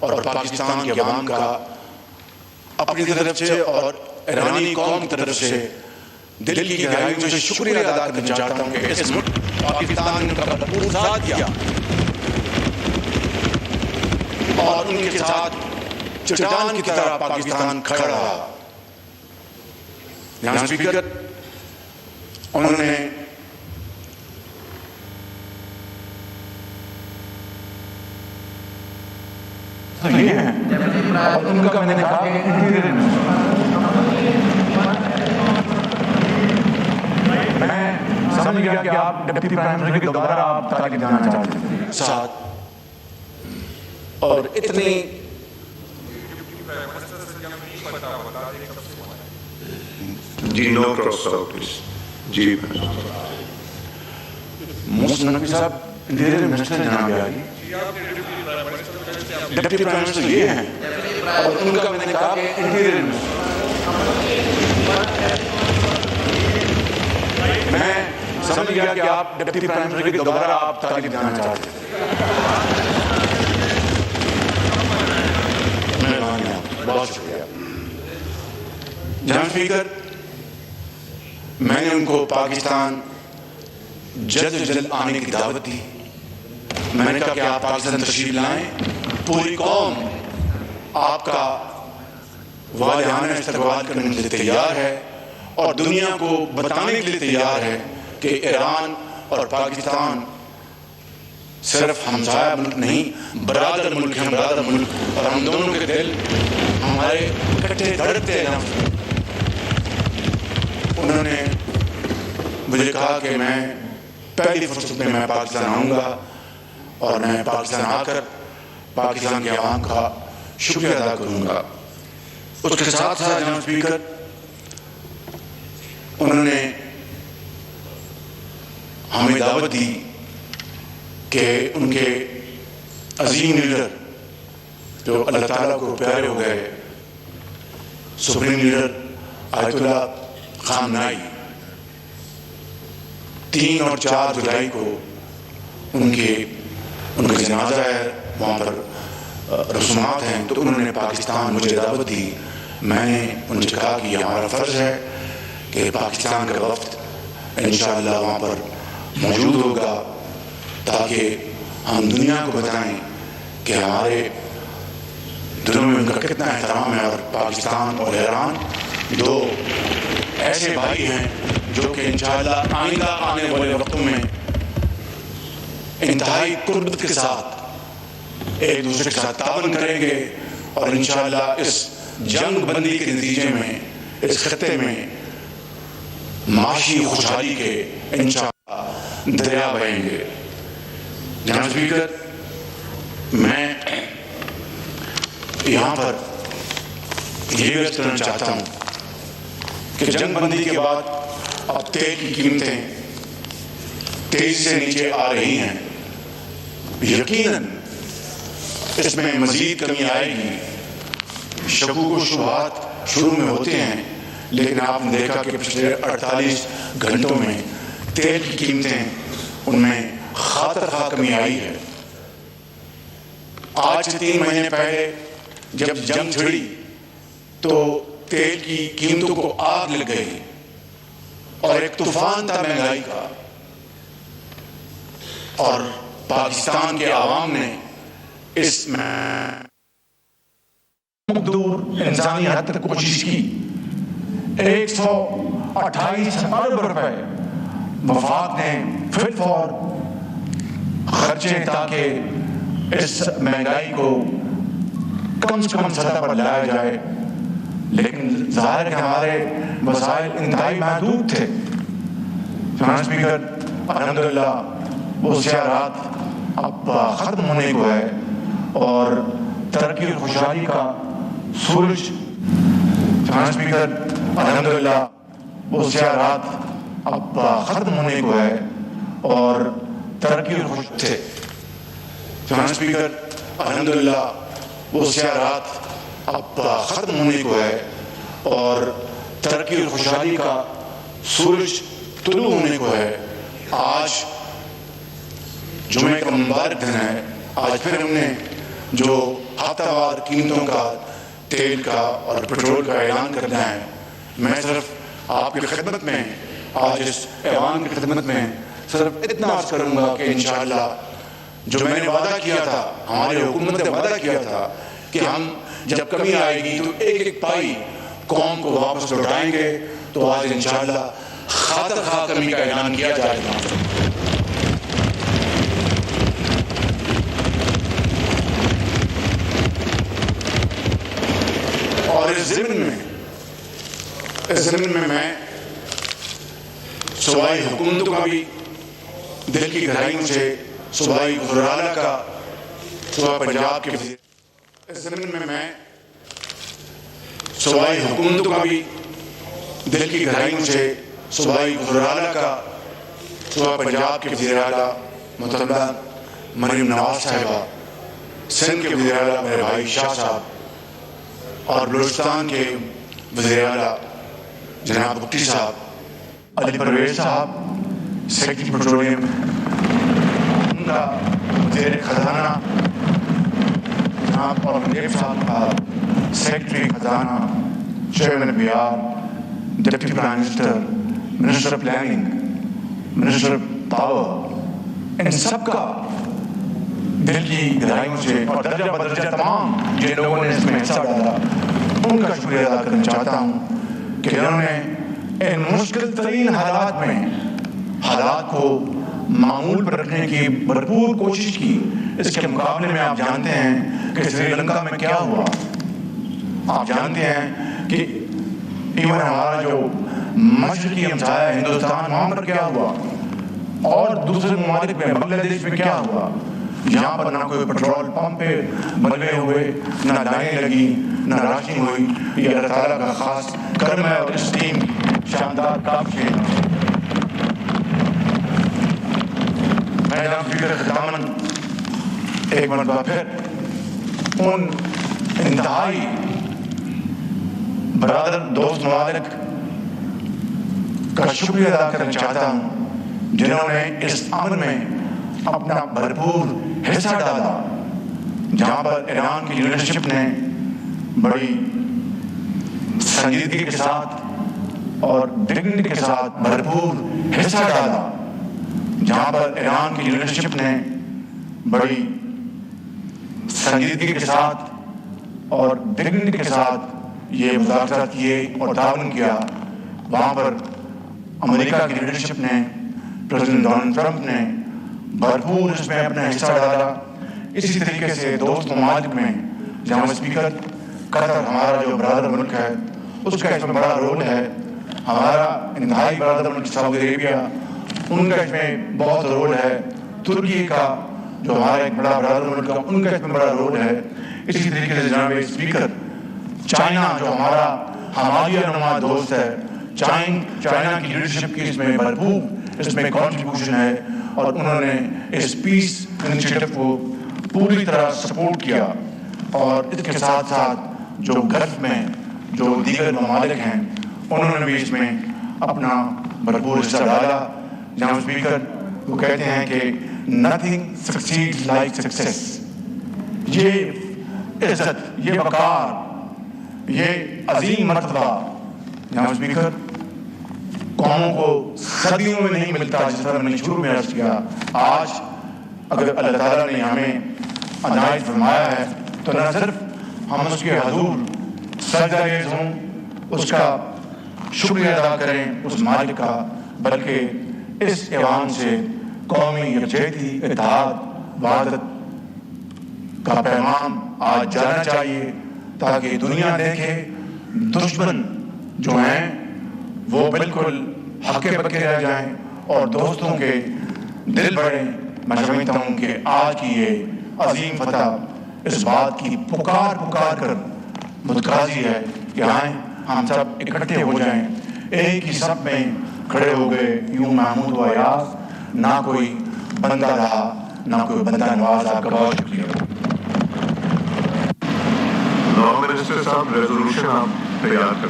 اور پاکستان کے عوام کا اپنی طرف سے اور ایرانی قوم کی طرف سے دل کی گہرائیوں سے شکریہ ادا کرنا چاہتا ہوں کہ اس ملک پاکستان نے بھرپور ساتھ دیا اور ان کے ساتھ چٹان کی طرح پاکستان کھڑا رہا. جناب اسپیکر، انہوں نے یہ ہیں اور ان کا میں نے کہا کہ میں سمجھ گیا کہ آپ ڈپٹی پرائم منسٹر کے دوبارہ آپ تعلیم دینا چاہتے ہیں ساتھ اور اتنی جی نو کراس آؤٹ جی موسٹ نقوی صاحب انٹیریئر منسٹر جناب یاری ڈپٹی پرائم منسٹر یہ ہیں اور ان کا میں نے کہا کہ انٹیریئر میں سمجھ گیا کہ آپ ڈپٹی پرائم منسٹر کے دوبارہ آپ تعلیم دینا چاہتے ہیں. بہت شکریہ. جناب اسپیکر، میں نے ان کو پاکستان جلد جلد آنے کی دعوت دی. میں نے کہا کہ آپ پاکستان تشریف لائیں، پوری قوم آپ کا والہانہ استقبال کرنے کے لیے تیار ہے اور دنیا کو بتانے کے لیے تیار ہے کہ ایران اور پاکستان صرف ہمسایہ ملک نہیں، برادر ملک ہیں، برادر ملک، اور ہم دونوں کے دل ہمارے اکٹھے دھڑکتے ہیں. انہوں نے مجھے کہا کہ میں پہلی فرصت میں پاکستان آؤں گا اور میں پاکستان آ کر پاکستان کے عوام کا شکریہ ادا کروں گا. اس کے ساتھ ساتھ جناب اسپیکر، انہوں نے ہمیں دعوت دی کہ ان کے عظیم لیڈر جو اللہ تعالیٰ کو پیارے ہو گئے، سپریم لیڈر آیت اللہ خامنائی، 3 اور 4 جولائی کو ان کا جنازہ ہے، وہاں پر رسومات ہیں. تو انہوں نے پاکستان مجھے دعوت دی. میں نے ان سے کہا کہ یہ ہمارا فرض ہے کہ پاکستان کا وفد انشاءاللہ وہاں پر موجود ہوگا تاکہ ہم دنیا کو بتائیں کہ ہمارے دلوں میں ان کا کتنا احترام ہے. اور پاکستان اور ایران 2 ایسے بھائی ہیں جو کہ انشاءاللہ آئندہ آنے والے وقتوں میں انتہائی قربت کے ساتھ ایک دوسرے کے ساتھ تعاون کریں گے اور انشاءاللہ اس جنگ بندی کے نتیجے میں اس خطے میں معاشی خوشحالی کے انشاءاللہ دریا بہیں گے. جناب اسپیکر، میں یہاں پر یہ بھی عرض کرنا چاہتا ہوں کہ جنگ بندی کے بعد اب تیل کی قیمتیں تیزی سے نیچے آ رہی ہیں. یقیناً اس میں مزید کمی آئے گی. شکوک و شبہات شروع میں ہوتے ہیں، لیکن آپ نے دیکھا کہ پچھلے 48 گھنٹوں میں تیل کی قیمتیں ان میں خاطر خواہ کمی آئی ہے. آج سے 3 مہینے پہلے جب جنگ چھڑی تو تیل کی قیمتوں کو آگ لگ گئی اور ایک طوفان تھا مہنگائی کا، اور پاکستان کے عوام نے اس میں دور انسانی حد تک کوشش کی. 128 ارب روپے وفاق نے فٹ فور خرچے تاکہ اس مہنگائی کو کم سے کم سطح پر لایا جائے، لیکن ظاہر ہے کہ ہمارے وسائل انتہائی محدود تھے. جناب اسپیکر، الحمدللہ وہ سیاحت اب ختم ہونے کو ہے اور ترقی اور خوشحالی کا سورج. جناب اسپیکر، الحمدللہ وہ سیاحت اب ختم ہونے کو ہے اور ترقی اور خوشحالی تھے. جناب اسپیکر، الحمدللہ وہ سیاحت اب ختم ہونے کو ہے اور ترقی اور خوشحالی کا سورج طلوع ہونے کو ہے. آج جمعے کا مبارک دن ہے. آج پھر ہم نے جو ہفتہ وار قیمتوں کا تیل کا اور پیٹرول کا اعلان کرنا ہے. میں صرف آپ کی خدمت میں آج اس ایوان کی خدمت میں صرف اتنا عرض کروں گا کہ انشاءاللہ جو میں نے وعدہ کیا تھا، ہماری حکومت نے وعدہ کیا تھا کہ ہم جب کمی آئے گی تو ایک ایک پائی قوم کو واپس لوٹائیں گے، تو آج انشاءاللہ خاطر خواہ کمی کا اعلان کیا جائے گا. اور اس ضمن میں میں صوبائی حکومتوں کا بھی دل کی گہرائیوں سے، صوبائی وزراء کا، صوبہ پنجاب کے وزیر، اس ضمن میں میں صوبائی حکومتوں کا بھی دل کی گہرائیوں سے، صوبائی وزراء کا، صوبہ پنجاب کے وزیر اعلیٰ محترمہ مریم نواز صاحبہ، سندھ کے وزیر اعلیٰ میرے بھائی شاہ صاحب، اور بلوچستان کے وزیر اعلیٰ جناب بھٹی صاحب، علی پرویز صاحب سیکرٹری پیٹرولیم، ان کا وزیر خزانہ جناب اورنگزیب صاحب کا سیکرٹری خزانہ، chairman Bihar, deputy prime minister, minister planning, minister power, ان سب کا دل کی گہرائیوں سے اور درجہ بدرجہ تمام جن لوگوں نے اس میں حصہ ڈالا، ان کا شکریہ ادا کرنا چاہتا ہوں کہ انہوں نے ان مشکل ترین حالات میں حالات کو معمول پر رکھنے کی بھرپور کوشش کی. اس کے مقابلے میں آپ جانتے ہیں کہ سری لنکا میں کیا ہوا، آپ جانتے ہیں کہ ایون ہمارا جو مشرقی ہمسایہ ہے ہندوستان، وہاں پر کیا ہوا، اور دوسرے ممالک میں بنگلہ دیش میں کیا ہوا. یہاں پر نہ کوئی پیٹرول پمپ پہ ملبے ہوئے، نہ لائنیں لگی، نہ راشننگ ہوئی. یہ اللہ تعالیٰ کا خاص کرم ہے اور اس ٹیم شاندار کام کیے. میں جناب اسپیکر ختاماً ایک مرتبہ پھر ان انتہائی برادر دوست ممالک کا شکریہ ادا کرنا چاہتا ہوں جنہوں نے اس عمل میں اپنا بھرپور حصہ ڈالا، جہاں پر ایران کی لیڈرشپ نے بڑی سنجیدگی کے ساتھ اور ڈگنیٹی کے ساتھ بھرپور حصہ ڈالا، جہاں پر ایران کی لیڈرشپ نے بڑی سنجیدگی کے ساتھ اور ڈگنیٹی کے ساتھ یہ مذاکرات کیے اور تعاون کیا، وہاں پر امریکہ کی لیڈرشپ نے، پریزیڈنٹ ڈونلڈ ٹرمپ نے بھرپور اس میں اپنا حصہ ڈالا. اسی طریقے سے دوست ممالک میں جناب اسپیکر قطر ہمارا جو برادر ملک ہے، اس کا اس میں بڑا رول ہے. ہمارا انتہائی برادر ملک سعودی عربیہ، ان کا اس میں بہت رول ہے. ترکی کا جو ہمارا ایک بڑا برادر ملک ہے، ان کا اس میں بڑا رول ہے. اسی طریقے سے جناب اسپیکر چائنا جو ہمارا ہمالیہ نما دوست ہے، چائنا کی لیڈرشپ کی اس میں بھرپور اس میں کنٹریبیوشن ہے، اور انہوں نے اس پیس انیشیٹو کو پوری طرح سپورٹ کیا. اور اس کے ساتھ ساتھ جو گلف میں جو دیگر ممالک ہیں، انہوں نے بھی اس میں اپنا بھرپور حصہ ڈالا. جناب اسپیکر وہ کہتے ہیں کہ نتھنگ سکسیڈ لائک سکسیس. یہ عزت، یہ وقار، یہ عظیم مرتبہ جناب اسپیکر قوموں کو صدیوں میں نہیں ملتا. جس طرح میں نے شروع میں عرض کیا، آج اگر اللہ تعالیٰ نے ہمیں عنایت فرمایا ہے تو نہ صرف ہم اس کے حضور سجدہ ریز ہوں، اس کا شکریہ ادا کریں اس مالک کا، بلکہ اس ایوان سے قومی یکجہتی، اتحاد، وحدت کا پیغام آج جانا چاہیے، تاکہ دنیا دیکھے دشمن جو ہیں وہ بالکل ہکے بکے رہ جائیں اور دوستوں کے دل بڑھیں. میں سمجھتا ہوں کہ آج کی یہ عظیم فتح اس بات کی پکار کر متقاضی ہے کہ آئیں ہم سب اکٹھے ہو جائیں، ایک ہی سب میں کھڑے ہو گئے. یوں محمود و ایاز، نہ کوئی بندہ رہا نہ کوئی بندہ نواز. آپ کا بہت شکریہ. منسٹر صاحب ریزولوشن آپ تیار کریں.